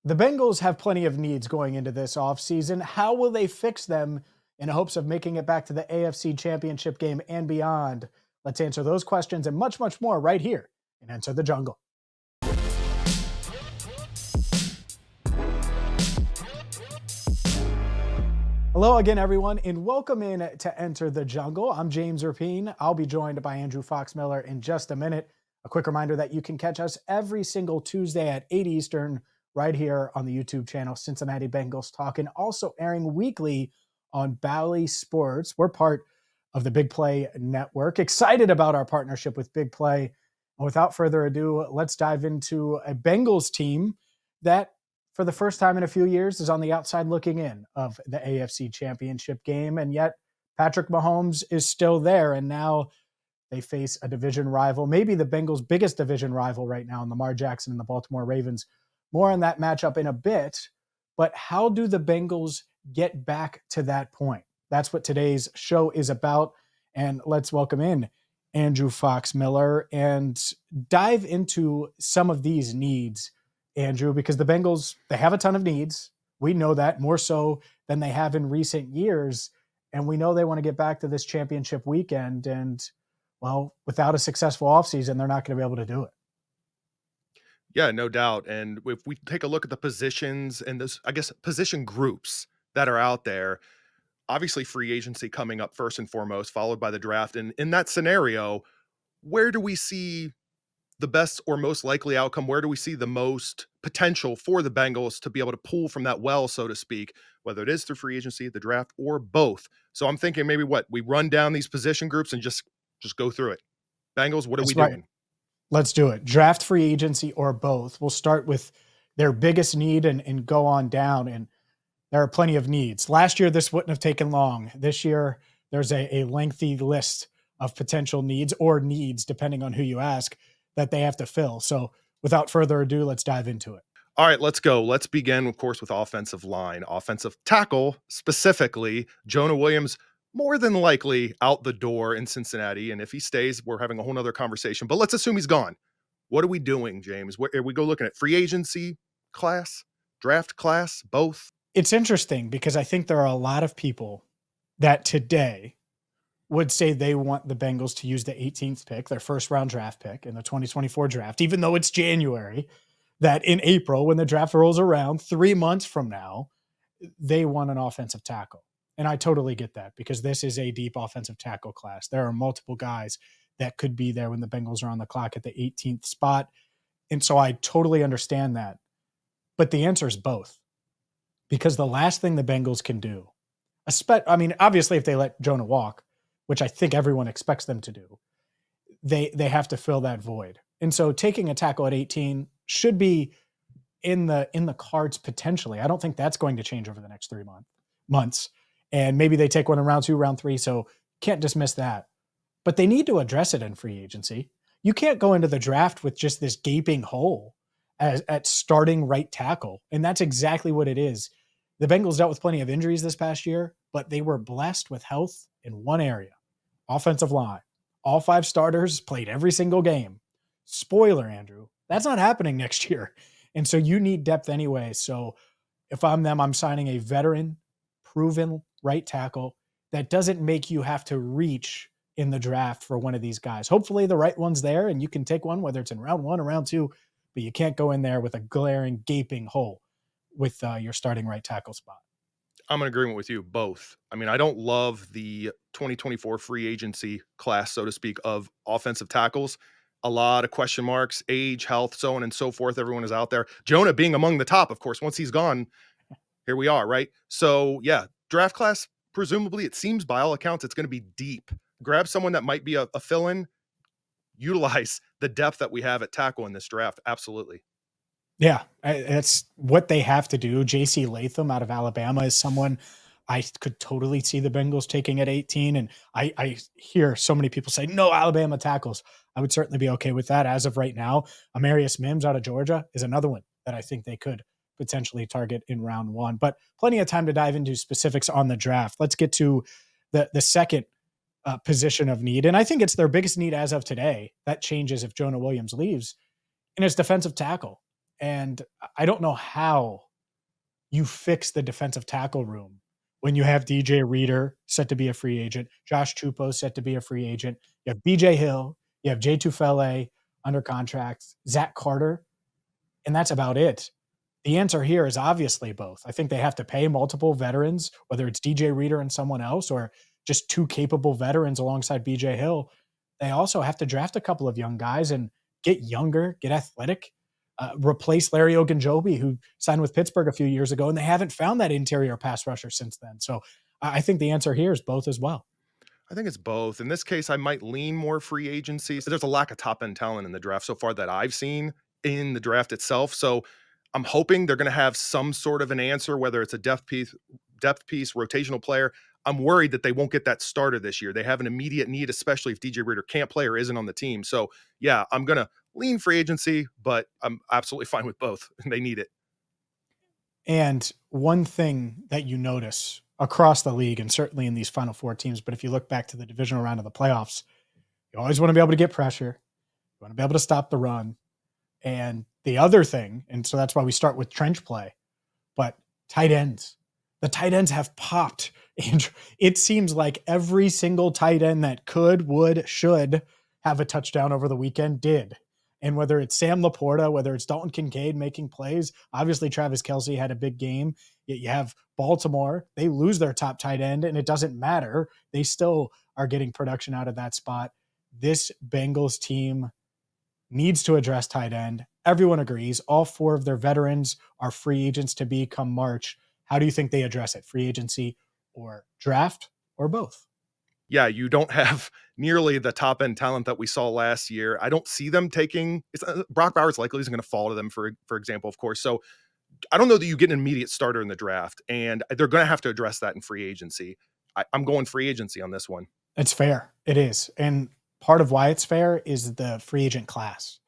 The Bengals have plenty of needs going into this offseason. How will they fix them in hopes of making it back to the AFC Championship game and beyond? Let's answer those questions and much, much more right here in Enter the Jungle. Hello again, everyone, and welcome in to Enter the Jungle. I'm James Rapien. I'll be joined by Andrew Fox-Miller in just a minute. A quick reminder that you can catch us every single Tuesday at 8 Eastern right here on the YouTube channel, Cincinnati Bengals Talk, and also airing weekly on Bally Sports. We're part of the Big Play Network. Excited about our partnership with Big Play. And without further ado, let's dive into a Bengals team that, for the first time in a few years, is on the outside looking in of the AFC Championship game. And yet Patrick Mahomes is still there. And now they face a division rival, maybe the Bengals' biggest division rival right now, in Lamar Jackson and the Baltimore Ravens. More on that matchup in a bit. But how do the Bengals get back to that point? That's what today's show is about. And let's welcome in Andrew Fox-Miller and dive into some of these needs, Andrew, because the Bengals, they have a ton of needs. We know that more so than they have in recent years. And we know they want to get back to this championship weekend. And, well, without a successful offseason, they're not going to be able to do it. Yeah, no doubt. And if we take a look at the positions and this, I guess, position groups that are out there, obviously free agency coming up first and foremost, followed by the draft. And in that scenario, where do we see the best or most likely outcome? Where do we see the most potential for the Bengals to be able to pull from that well, so to speak, whether it is through free agency, the draft, or both? So I'm thinking maybe we run down these position groups and just go through it. Bengals, what are we That's right. doing? Let's do it. Draft, free agency, or both. We'll start with their biggest need and go on down. And there are plenty of needs. Last year, this wouldn't have taken long. This year, there's a lengthy list of potential needs, or needs, depending on who you ask, that they have to fill. So without further ado, let's dive into it. All right, let's go. Let's begin, of course, with offensive line. Offensive tackle, specifically, Jonah Williams, more than likely out the door in Cincinnati. And if he stays, we're having a whole nother conversation. But let's assume he's gone. What are we doing, James? Where are we looking at? Free agency class, draft class, both? It's interesting because I think there are a lot of people that today would say they want the Bengals to use the 18th pick, their first round draft pick in the 2024 draft, even though it's January, that in April, when the draft rolls around 3 months from now, they want an offensive tackle. And I totally get that because this is a deep offensive tackle class. There are multiple guys that could be there when the Bengals are on the clock at the 18th spot. And so I totally understand that. But the answer is both. Because the last thing the Bengals can do, obviously if they let Jonah walk, which I think everyone expects them to do, they have to fill that void. And so taking a tackle at 18 should be in the cards potentially. I don't think that's going to change over the next 3 months. And maybe they take one in round 2, round 3, so can't dismiss that. But they need to address it in free agency. You can't go into the draft with just this gaping hole at starting right tackle. And that's exactly what it is. The Bengals dealt with plenty of injuries this past year, but they were blessed with health in one area, offensive line. All 5 starters played every single game. Spoiler, Andrew, that's not happening next year. And so you need depth anyway. So if I'm them, I'm signing a veteran, proven right tackle that doesn't make you have to reach in the draft for one of these guys. Hopefully the right one's there and you can take one, whether it's in round 1 or round 2, but you can't go in there with a glaring, gaping hole with your starting right tackle spot. I'm in agreement with you, both. I mean, I don't love the 2024 free agency class, so to speak, of offensive tackles. A lot of question marks, age, health, so on and so forth. Everyone is out there. Jonah being among the top, of course. Once he's gone, here we are, right? So, yeah, draft class, presumably, it seems by all accounts, it's going to be deep. Grab someone that might be a fill-in. Utilize the depth that we have at tackle in this draft. Absolutely. Yeah, that's what they have to do. J.C. Latham out of Alabama is someone I could totally see the Bengals taking at 18. And I hear so many people say, no Alabama tackles. I would certainly be okay with that as of right now. Amarius Mims out of Georgia is another one that I think they could potentially target in round 1. But plenty of time to dive into specifics on the draft. Let's get to the second position of need. And I think it's their biggest need as of today. That changes if Jonah Williams leaves. And it's defensive tackle. And I don't know how you fix the defensive tackle room when you have DJ Reader set to be a free agent, Josh Chupo set to be a free agent, you have BJ Hill, you have Jay Tufele under contract, Zach Carter, and that's about it. The answer here is obviously both. I think they have to pay multiple veterans, whether it's DJ Reader and someone else or just two capable veterans alongside BJ Hill. They also have to draft a couple of young guys and get younger, get athletic, replace Larry Ogunjobi, who signed with Pittsburgh a few years ago, and they haven't found that interior pass rusher since then. So I think the answer here is both as well. I think it's both. In this case, I might lean more free agency. So there's a lack of top end talent in the draft so far that I've seen in the draft itself. So I'm hoping they're going to have some sort of an answer, whether it's a depth piece, rotational player. I'm worried that they won't get that starter this year. They have an immediate need, especially if DJ Reader can't play or isn't on the team. So yeah, I'm going to lean free agency, but I'm absolutely fine with both. They need it. And one thing that you notice across the league, and certainly in these final four teams, but if you look back to the divisional round of the playoffs, you always want to be able to get pressure. You want to be able to stop the run. And the other thing, and so that's why we start with trench play, but tight ends. The tight ends have popped. And it seems like every single tight end that could, would, should have a touchdown over the weekend did. And whether it's Sam Laporta, whether it's Dalton Kincaid making plays, obviously Travis Kelce had a big game. Yet you have Baltimore, they lose their top tight end, and it doesn't matter. They still are getting production out of that spot. This Bengals team needs to address tight end. Everyone agrees. All four of their veterans are free agents to be come March. How do you think they address it? Free agency or draft or both? Yeah, you don't have nearly the top end talent that we saw last year. I don't see them taking Brock Bowers likely isn't going to fall to them for example, of course. So I don't know that you get an immediate starter in the draft, and they're going to have to address that in free agency. I'm going free agency on this one. It's fair. It is. And part of why it's fair is the free agent class.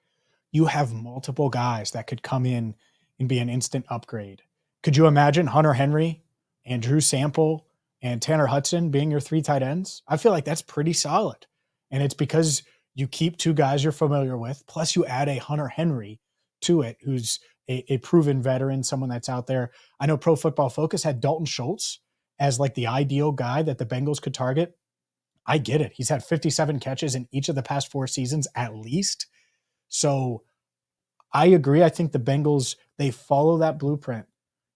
You have multiple guys that could come in and be an instant upgrade. Could you imagine Hunter Henry and Drew Sample and Tanner Hudson being your three tight ends? I feel like that's pretty solid. And it's because you keep two guys you're familiar with, plus you add a Hunter Henry to it, who's a proven veteran, someone that's out there. I know Pro Football Focus had Dalton Schultz as like the ideal guy that the Bengals could target. I get it. He's had 57 catches in each of the past 4 seasons at least. So I agree. I think the Bengals, they follow that blueprint.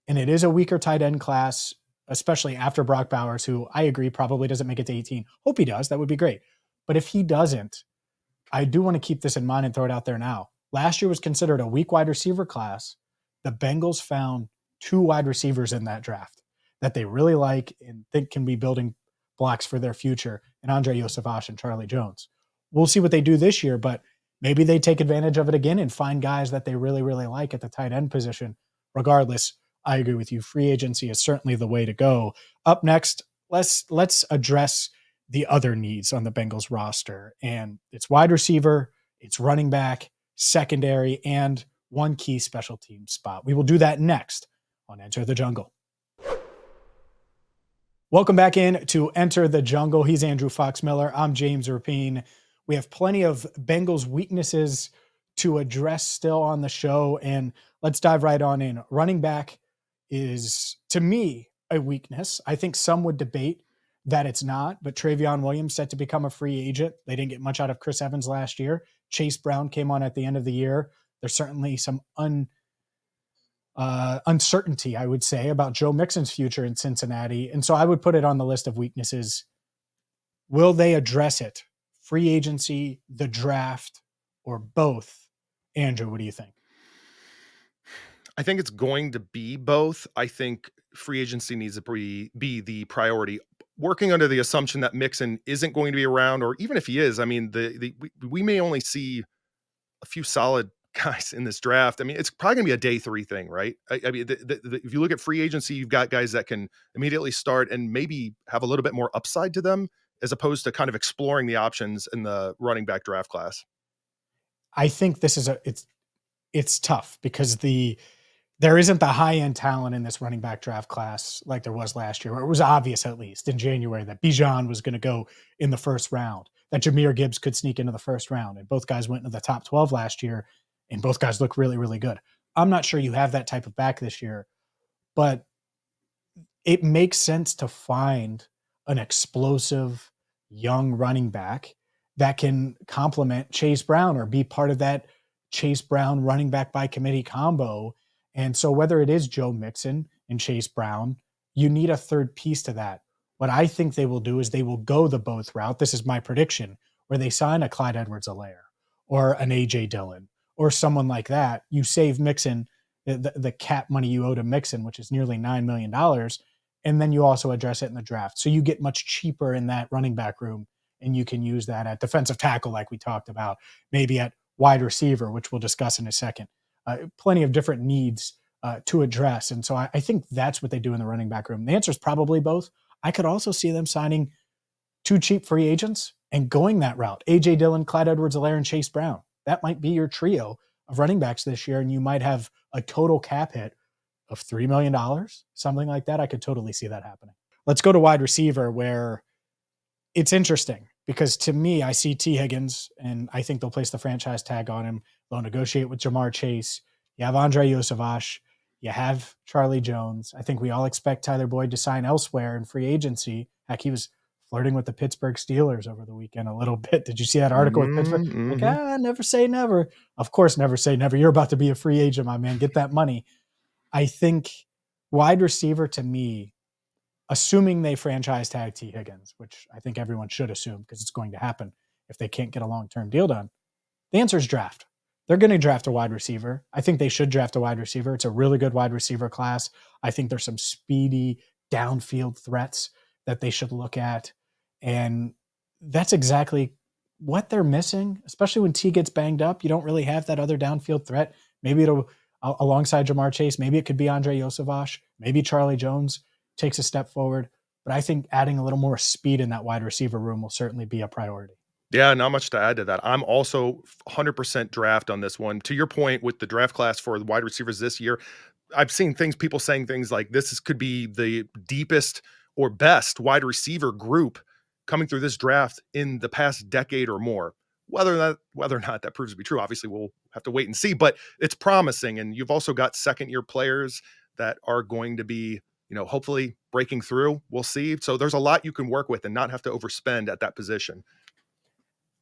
And it is a weaker tight end class, especially after Brock Bowers, who I agree probably doesn't make it to 18. Hope he does. That would be great. But if he doesn't, I do want to keep this in mind and throw it out there now. Last year was considered a weak wide receiver class. The Bengals found 2 wide receivers in that draft that they really like and think can be building blocks for their future, and Andre Yosavash and Charlie Jones. We'll see what they do this year, but maybe they take advantage of it again and find guys that they really, really like at the tight end position. Regardless, I agree with you. Free agency is certainly the way to go. Up next, let's address the other needs on the Bengals roster. And it's wide receiver, it's running back, secondary, and one key special team spot. We will do that next on Enter the Jungle. Welcome back in to Enter the Jungle. He's Andrew Fox-Miller. I'm James Rapien. We have plenty of Bengals weaknesses to address still on the show, and let's dive right on in. Running back is, to me, a weakness. I think some would debate that it's not, but Travion Williams set to become a free agent. They didn't get much out of Chris Evans last year. Chase Brown came on at the end of the year. There's certainly some uncertainty, I would say, about Joe Mixon's future in Cincinnati. And so I would put it on the list of weaknesses. Will they address it? Free agency, the draft, or both? Andrew, what do you think? I think it's going to be both. I think free agency needs to be the priority. Working under the assumption that Mixon isn't going to be around, or even if he is, I mean, we may only see a few solid guys in this draft. I mean, it's probably going to be a day 3 thing, right? I mean, if you look at free agency, you've got guys that can immediately start and maybe have a little bit more upside to them, as opposed to kind of exploring the options in the running back draft class. I think this is it's tough because there isn't the high-end talent in this running back draft class like there was last year, where it was obvious, at least in January, that Bijan was going to go in the first round, that Jahmyr Gibbs could sneak into the first round. And both guys went into the top 12 last year, and both guys look really, really good. I'm not sure you have that type of back this year, but it makes sense to find an explosive young running back that can complement Chase Brown or be part of that Chase Brown running back by committee combo. And so, whether it is Joe Mixon and Chase Brown, you need a third piece to that. What I think they will do is they will go the both route. This is my prediction, where they sign a Clyde Edwards-Helaire or an AJ Dillon or someone like that. You save Mixon the cap money you owe to Mixon, which is nearly $9 million, and then you also address it in the draft. So you get much cheaper in that running back room, and you can use that at defensive tackle, like we talked about, maybe at wide receiver, which we'll discuss in a second. Plenty of different needs to address. And so I think that's what they do in the running back room. The answer is probably both. I could also see them signing two cheap free agents and going that route. AJ Dillon, Clyde Edwards-Helaire, and Chase Brown. That might be your trio of running backs this year, and you might have a total cap hit of $3 million, something like that. I could totally see that happening. Let's go to wide receiver, where it's interesting because to me, I see T. Higgins, and I think they'll place the franchise tag on him. They'll negotiate with Jamar Chase. You have Andre Yosavash. You have Charlie Jones. I think we all expect Tyler Boyd to sign elsewhere in free agency. Heck, he was flirting with the Pittsburgh Steelers over the weekend a little bit. Did you see that article with Pittsburgh? Like, never say never. Of course, never say never. You're about to be a free agent, my man. Get that money. I think wide receiver, to me, assuming they franchise tag T. Higgins, which I think everyone should assume because it's going to happen if they can't get a long-term deal done, the answer is draft. They're going to draft a wide receiver. I think they should draft a wide receiver. It's a really good wide receiver class. I think there's some speedy downfield threats that they should look at. And that's exactly what they're missing, especially when T gets banged up. You don't really have that other downfield threat. Maybe it'll, alongside Jamar Chase, maybe it could be Andre Yosavash. Maybe Charlie Jones takes a step forward. But I think adding a little more speed in that wide receiver room will certainly be a priority. Yeah, not much to add to that. I'm also 100% draft on this one. To your point with the draft class for the wide receivers this year, I've seen people saying things like could be the deepest or best wide receiver group coming through this draft in the past decade or more. Whether or not that proves to be true, obviously we'll have to wait and see, but it's promising. And you've also got second-year players that are going to be, hopefully breaking through. We'll see. So there's a lot you can work with and not have to overspend at that position.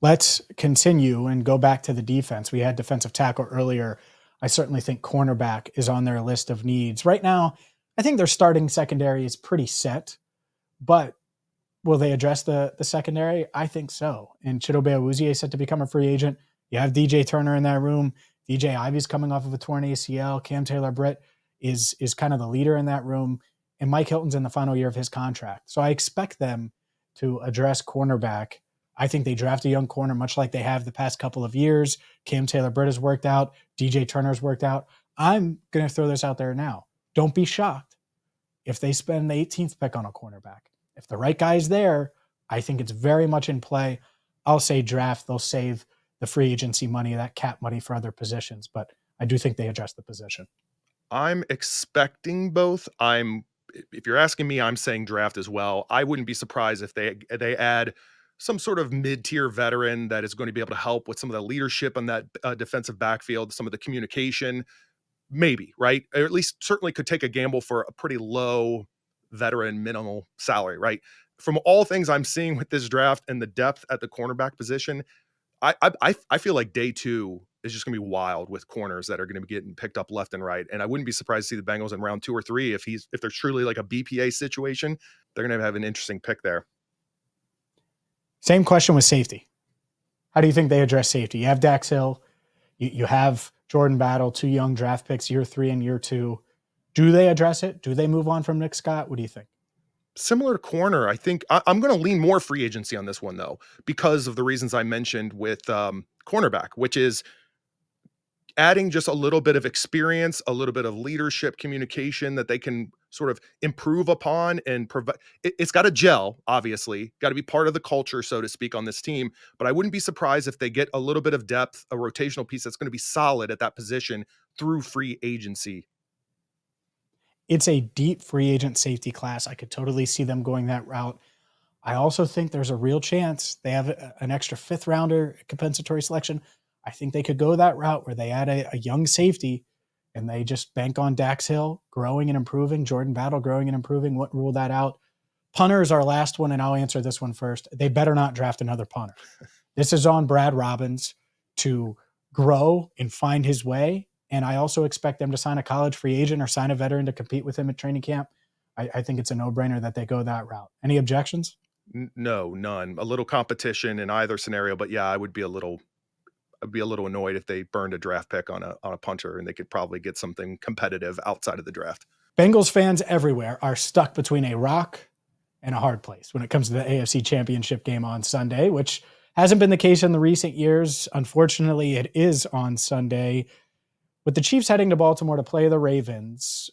Let's continue and go back to the defense. We had defensive tackle earlier. I certainly think cornerback is on their list of needs. Right now, I think their starting secondary is pretty set, but will they address the secondary? I think so. And Chidobe Awuzie is set to become a free agent. You have DJ Turner in that room. DJ Ivy's coming off of a torn ACL. Cam Taylor-Britt is kind of the leader in that room. And Mike Hilton's in the final year of his contract. So I expect them to address cornerback. I think they draft a young corner, much like they have the past couple of years. Cam Taylor-Britt has worked out. DJ Turner's worked out. I'm going to throw this out there now. Don't be shocked if they spend the 18th pick on a cornerback. If the right guy's there, I think it's very much in play. I'll say draft. They'll save the free agency money, that cap money for other positions, but I do think they address the position. I'm expecting both. If you're asking me, I'm saying draft as well. I wouldn't be surprised if they add some sort of mid-tier veteran that is going to be able to help with some of the leadership on that defensive backfield, some of the communication, maybe, right? Or at least certainly could take a gamble for a pretty low veteran minimal salary, right? From all things I'm seeing with this draft and the depth at the cornerback position, I feel like day two is just going to be wild with corners that are going to be getting picked up left and right. And I wouldn't be surprised to see the Bengals in round 2 or 3 if there's truly like a BPA situation. They're going to have an interesting pick there. Same question with safety. How do you think they address safety? You have Dax Hill. You have Jordan Battle, 2 young draft picks, year 3 and year 2. Do they address it? Do they move on from Nick Scott? What do you think? Similar to corner, I think I'm going to lean more free agency on this one, though, because of the reasons I mentioned with cornerback, which is adding just a little bit of experience, a little bit of leadership communication that they can sort of improve upon and provide. It's got to gel, obviously, got to be part of the culture, so to speak, on this team. But I wouldn't be surprised if they get a little bit of depth, a rotational piece that's going to be solid at that position through free agency. It's a deep free agent safety class. I could totally see them going that route. I also think there's a real chance they have an extra 5th rounder compensatory selection. I think they could go that route where they add a young safety and they just bank on Dax Hill growing and improving, Jordan Battle growing and improving. Wouldn't rule that out. Punter is our last one, and I'll answer this one first. They better not draft another punter. This is on Brad Robbins to grow and find his way. And I also expect them to sign a college free agent or sign a veteran to compete with him at training camp. I think it's a no-brainer that they go that route. Any objections? No, none. A little competition in either scenario, but yeah, I'd be a little annoyed if they burned a draft pick on a punter, and they could probably get something competitive outside of the draft. Bengals fans everywhere are stuck between a rock and a hard place when it comes to the AFC Championship game on Sunday, which hasn't been the case in the recent years. Unfortunately, it is on Sunday. With the Chiefs heading to Baltimore to play the Ravens,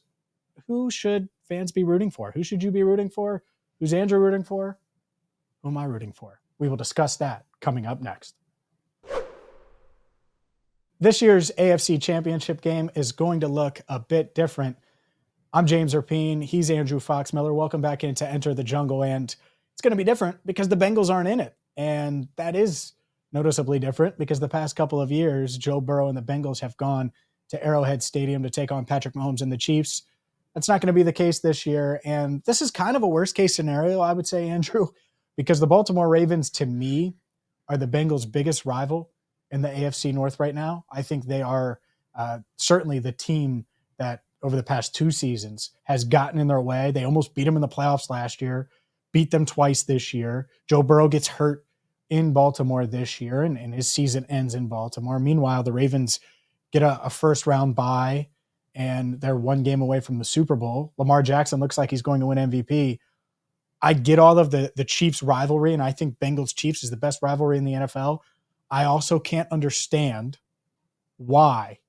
who should fans be rooting for? Who should you be rooting for? Who's Andrew rooting for? Who am I rooting for? We will discuss that coming up next. This year's AFC Championship game is going to look a bit different. I'm James Rapien. He's Andrew Fox Miller. Welcome back into Enter the Jungle. And it's going to be different because the Bengals aren't in it. And that is noticeably different because the past couple of years, Joe Burrow and the Bengals have gone to Arrowhead Stadium to take on Patrick Mahomes and the Chiefs. That's not going to be the case this year. And this is kind of a worst case scenario, I would say, Andrew, because the Baltimore Ravens, to me, are the Bengals' biggest rival in the AFC North right now. I think they are certainly the team that over the past two seasons has gotten in their way. They almost beat them in the playoffs last year, beat them twice this year. Joe Burrow gets hurt in Baltimore this year, and his season ends in Baltimore. Meanwhile, the Ravens get a first-round bye, and they're one game away from the Super Bowl. Lamar Jackson looks like he's going to win MVP. I get all of the Chiefs rivalry, and I think Bengals-Chiefs is the best rivalry in the NFL. I also can't understand why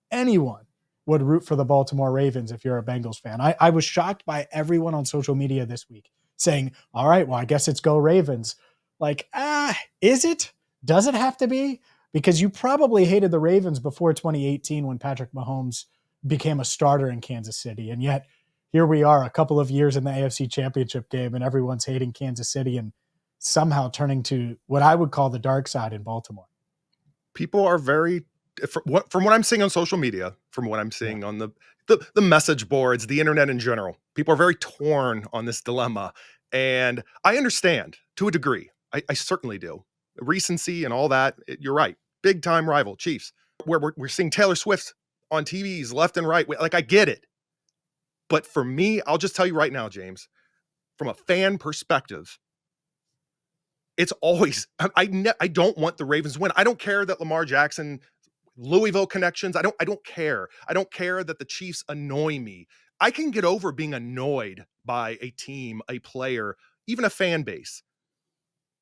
anyone would root for the Baltimore Ravens if you're a Bengals fan. I was shocked by everyone on social media this week saying, all right, well, I guess it's go Ravens. Like, is it? Does it have to be? Because you probably hated the Ravens before 2018 when Patrick Mahomes became a starter in Kansas City. And yet here we are a couple of years in the AFC Championship game and everyone's hating Kansas City and somehow turning to what I would call the dark side in Baltimore. People are very, from what I'm seeing on social media, from what I'm seeing on the message boards, the internet in general, people are very torn on this dilemma. And I understand to a degree. I certainly do. Recency and all that. You're right. Big time rival, Chiefs, where we're seeing Taylor Swift on TVs left and right. Like, I get it. But for me, I'll just tell you right now, James, from a fan perspective, it's always, I don't want the Ravens to win. I don't care that Lamar Jackson, Louisville connections. I don't care. I don't care that the Chiefs annoy me. I can get over being annoyed by a team, a player, even a fan base.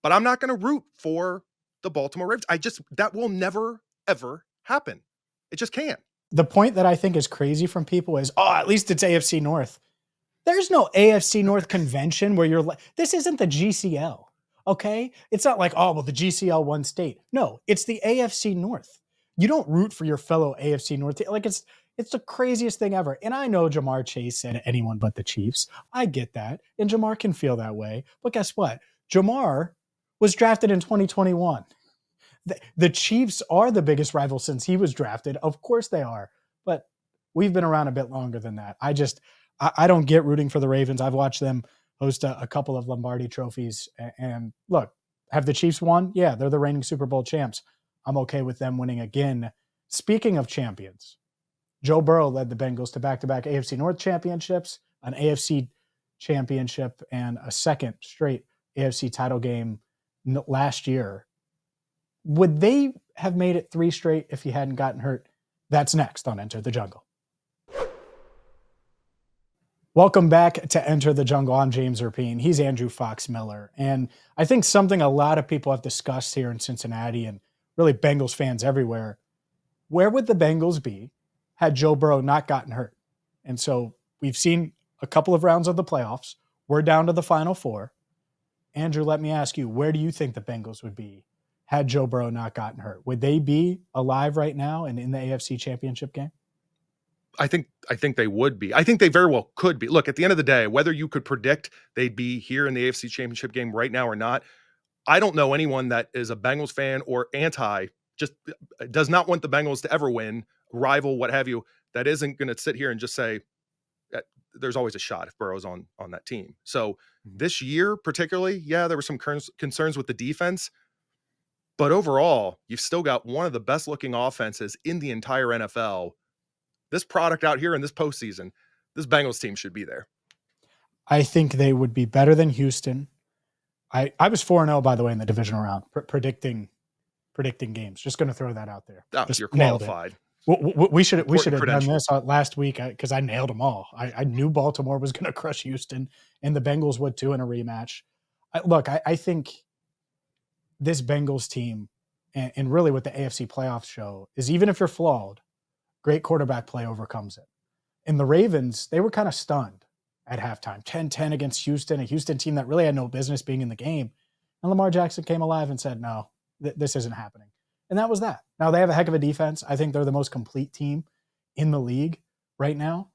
But I'm not going to root for the Baltimore Ravens. That will never, ever happen. It just can't. The point that I think is crazy from people is, at least it's AFC North. There's no AFC North convention where you're like, this isn't the GCL. Okay. It's not like, the GCL won state. No, it's the AFC North. You don't root for your fellow AFC North. Like it's the craziest thing ever. And I know Jamar Chase said anyone but the Chiefs. I get that. And Jamar can feel that way. But guess what? Jamar was drafted in 2021. The Chiefs are the biggest rival since he was drafted. Of course they are. But we've been around a bit longer than that. I don't get rooting for the Ravens. I've watched them host a couple of Lombardi trophies. And look, have the Chiefs won? Yeah, they're the reigning Super Bowl champs. I'm okay with them winning again. Speaking of champions, Joe Burrow led the Bengals to back-to-back AFC North championships, an AFC championship, and a second straight AFC title game last year. Would they have made it 3 straight if he hadn't gotten hurt? That's next on Enter the Jungle. Welcome back to Enter the Jungle. I'm James Rapien. He's Andrew Fox Miller. And I think something a lot of people have discussed here in Cincinnati and really Bengals fans everywhere, where would the Bengals be had Joe Burrow not gotten hurt? And so we've seen a couple of rounds of the playoffs. We're down to the Final Four. Andrew, let me ask you, where do you think the Bengals would be had Joe Burrow not gotten hurt? Would they be alive right now and in the AFC Championship game? I think they would be. I think they very well could be. Look, at the end of the day, whether you could predict they'd be here in the AFC Championship game right now or not, I don't know anyone that is a Bengals fan or just does not want the Bengals to ever win, rival, what have you, that isn't going to sit here and just say there's always a shot if Burrow's on that team. So this year, particularly, yeah, there were some concerns with the defense, but overall, you've still got one of the best looking offenses in the entire NFL. This product out here in this postseason, this Bengals team should be there. I think they would be better than Houston. I was 4-0, by the way, in the divisional round, predicting games. Just going to throw that out there. Oh, Just you're qualified. We should have done this last week because I nailed them all. I knew Baltimore was going to crush Houston, and the Bengals would too in a rematch. I think this Bengals team, and really what the AFC playoffs show, is even if you're flawed, great quarterback play overcomes it. And the Ravens, they were kind of stunned at halftime, 10-10 against Houston, a Houston team that really had no business being in the game. And Lamar Jackson came alive and said, no, this isn't happening. And that was that. Now, they have a heck of a defense. I think they're the most complete team in the league right now.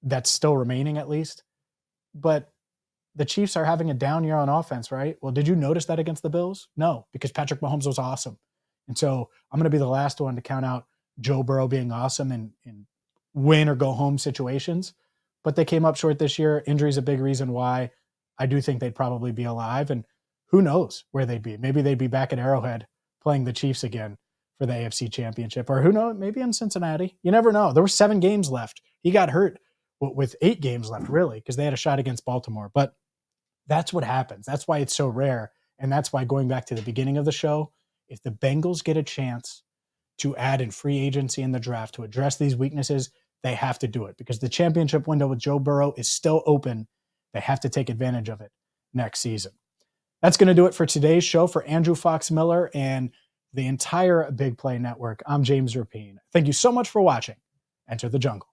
That's still remaining, at least. But the Chiefs are having a down year on offense, right? Well, did you notice that against the Bills? No, because Patrick Mahomes was awesome. And so I'm going to be the last one to count out Joe Burrow being awesome in win or go home situations. But they came up short this year. Injury is a big reason why. I do think they'd probably be alive. And who knows where they'd be. Maybe they'd be back at Arrowhead playing the Chiefs again for the AFC Championship. Or who knows, maybe in Cincinnati. You never know. There were 7 games left. He got hurt with 8 games left, really, because they had a shot against Baltimore. But that's what happens. That's why it's so rare. And that's why, going back to the beginning of the show, if the Bengals get a chance to add in free agency in the draft to address these weaknesses, they have to do it because the championship window with Joe Burrow is still open. They have to take advantage of it next season. That's going to do it for today's show. For Andrew Fox Miller and the entire Big Play Network, I'm James Rapien. Thank you so much for watching. Enter the jungle.